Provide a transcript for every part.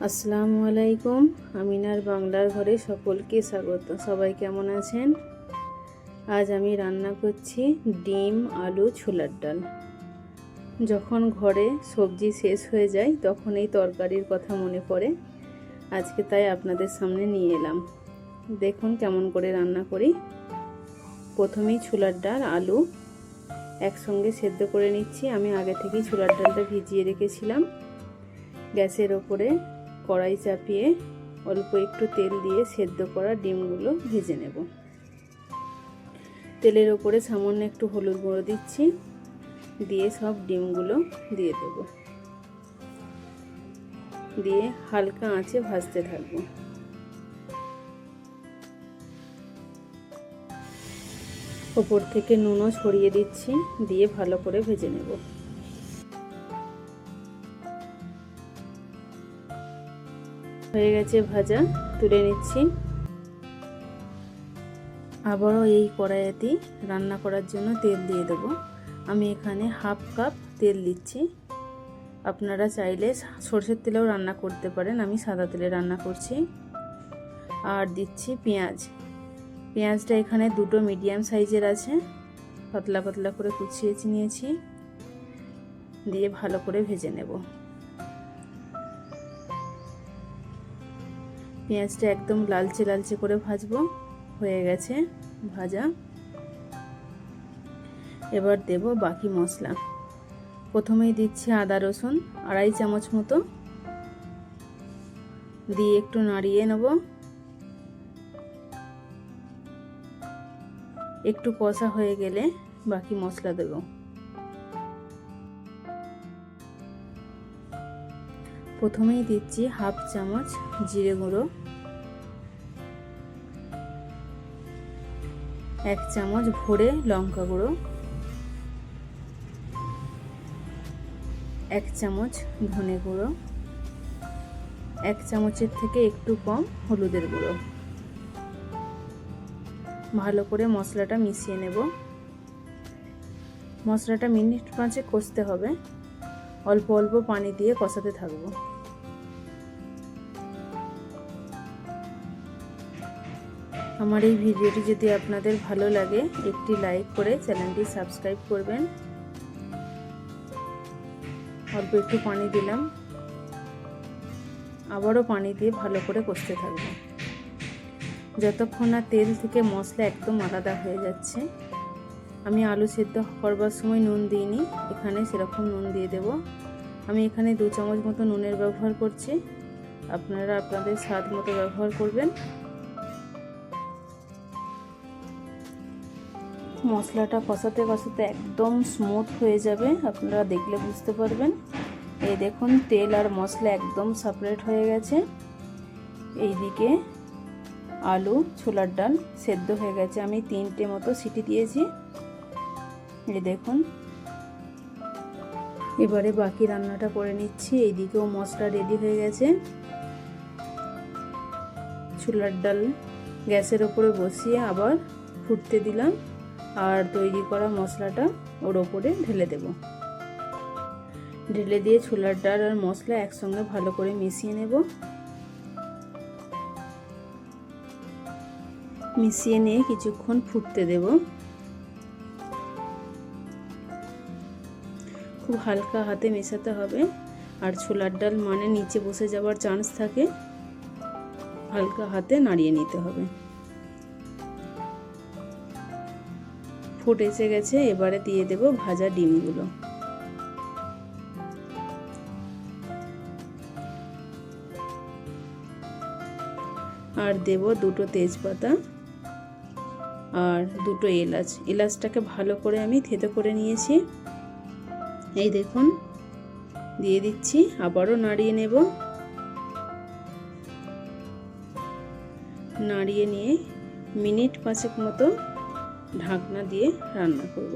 আসসালামু আলাইকুম। আমিনার বাংলার ঘরে সকলকে স্বাগত। সবাই কেমন আছেন? আজ আমি রান্না করছি ডিম আলু ছোলার ডাল। যখন ঘরে সবজি শেষ হয়ে যায় তখন এই তরকারির কথা মনে পড়ে। আজকে তাই আপনাদের সামনে নিয়ে এলাম। দেখুন কেমন করে রান্না করি। প্রথমেই ছোলার ডাল আলু একসঙ্গে সেদ্ধ করে নিচ্ছি। আমি আগে থেকেই ছোলার ডালটা ভিজিয়ে রেখেছিলাম। গ্যাসের ওপরে কড়াই চাপিয়ে অল্প একটু তেল দিয়ে সেদ্ধ করা ডিমগুলো ভেজে নেব। তেলের ওপরে সামান্য একটু হলুদ গুঁড়ো দিচ্ছি, দিয়ে সব ডিমগুলো দিয়ে দেব, দিয়ে হালকা আঁচে ভাজতে থাকবো। ওপর থেকে নুনও ছড়িয়ে দিচ্ছি, দিয়ে ভালো করে ভেজে নেব। হয়ে গেছে ভাজা, তুলে নিচ্ছি। আবারও এই কড়াইতেই রান্না করার জন্য তেল দিয়ে দেব। আমি এখানে হাফ কাপ তেল দিচ্ছি। আপনারা চাইলে সরষের তেলেও রান্না করতে পারেন, আমি সাদা তেলে রান্না করছি। আর দিচ্ছি পেঁয়াজ। পেঁয়াজটা এখানে দুটো মিডিয়াম সাইজের আছে, পাতলা পাতলা করে কুচিয়ে নিয়েছি, দিয়ে ভালো করে ভেজে নেব। পেঁয়াজটা একদম লালচে লালচে করে ভাজবো। হয়ে গেছে ভাজা। এবার দেব বাকি মশলা। প্রথমেই দিচ্ছি আদা রসুন 2.5 চামচ মতো, দিয়ে একটু নাড়িয়ে নেব। একটু কষা হয়ে গেলে বাকি মশলা দেব। প্রথমেই দিচ্ছি হাফ চামচ জিরে গুঁড়ো, 1 চামচ ভরে লঙ্কা গুঁড়ো, 1 চামচ ধনে গুঁড়ো, 1 চামচের থেকে একটু কম হলুদের গুঁড়ো। ভালো করে মশলাটা মিশিয়ে নেব। মশলাটা মিনিট 5 কষতে হবে। অল্প অল্প পানি দিয়ে কষাতে থাকবো। আমার এই ভিডিওটি যদি আপনাদের ভালো লাগে একটি লাইক করে চ্যানেলটি সাবস্ক্রাইব করবেন। অল্প একটু পানি দিলাম, আবারও পানি দিয়ে ভালো করে কষতে থাকবো যতক্ষণ না তেল থেকে মশলা একদম আলাদা হয়ে যাচ্ছে। আমি আলু সেদ্ধ করবার সময় নুন দিইনি, এখানে সেরকম নুন দিয়ে দেব। আমি এখানে 2 চামচ মতো নুনের ব্যবহার করছি, আপনারা আপনাদের স্বাদ মতো ব্যবহার করবেন। মশলাটা কষাতে কষাতে একদম স্মুথ হয়ে যাবে, আপনারা দেখলে বুঝতে পারবেন। এই দেখুন তেল আর মশলা একদম সেপারেট হয়ে গেছে। এইদিকে আলু ছোলার ডাল সেদ্ধ হয়ে গেছে। আমি 3টে মতো সিটি দিয়েছি। এই দেখুন। এবারে বাকি রান্নাটা করে নিচ্ছি। এইদিকেও মশলা রেডি হয়ে গেছে। ছোলার ডাল গ্যাসের ওপরে বসিয়ে আবার ফুটতে দিলাম, আর তৈরি করা মশলাটা ওর ওপরে ঢেলে দেব। ঢেলে দিয়ে ছোলার ডাল আর মশলা একসঙ্গে ভালো করে মিশিয়ে নেব। মিশিয়ে নিয়ে কিছুক্ষণ ফুটতে দেব। খুব হালকা হাতে মেশাতে হবে, আর ছোলার ডাল মানে নিচে বসে যাওয়ার চান্স থাকে, হালকা হাতে নাড়িয়ে নিতে হবে। ফুট এসে গেছে, এবারে দিয়ে দেব ভাজা ডিমগুলো। আর দেব 2টো তেজপাতা আর 2টো এলাচ। এলাচটাকে ভালো করে আমি থেতো করে নিয়েছি। এই দেখুন দিয়ে দিচ্ছি, আবারও নাড়িয়ে নেব। নাড়িয়ে নিয়ে মিনিট 5 মতো ঢাকনা দিয়ে রান্না করব।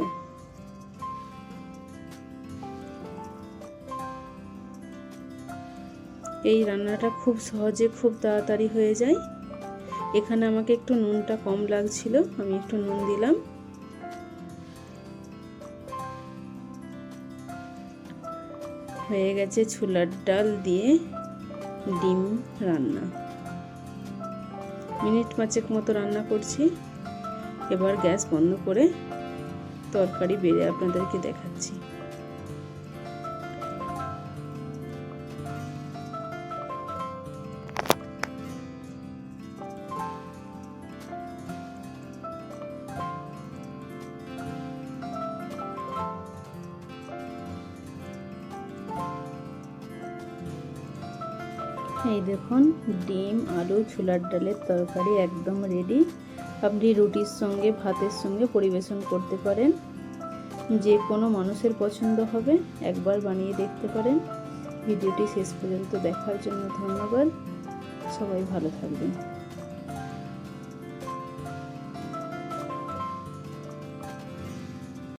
এই রান্নাটা খুব সহজে খুব তাড়াতাড়ি হয়ে যায়। এখানে আমাকে একটু নুনটা কম লাগছিল, আমি একটু নুন দিলাম। হয়ে গেছে ছোলার ডাল দিয়ে ডিম রান্না। মিনিট 5 মতো রান্না করছি। এবার গ্যাস বন্ধ করে তরকারি বেড়ে আপনাদেরকে দেখাচ্ছি। এই দেখুন, ডিম আলু ছোলার ডালের তরকারি একদম রেডি। আপনি রুটির সঙ্গে ভাতের সঙ্গে পরিবেশন করতে পারেন। যে কোনো মানুষের পছন্দ হবে, একবার বানিয়ে দেখতে পারেন। ভিডিওটি শেষ পর্যন্ত দেখার জন্য ধন্যবাদ। সবাই ভালো থাকবেন।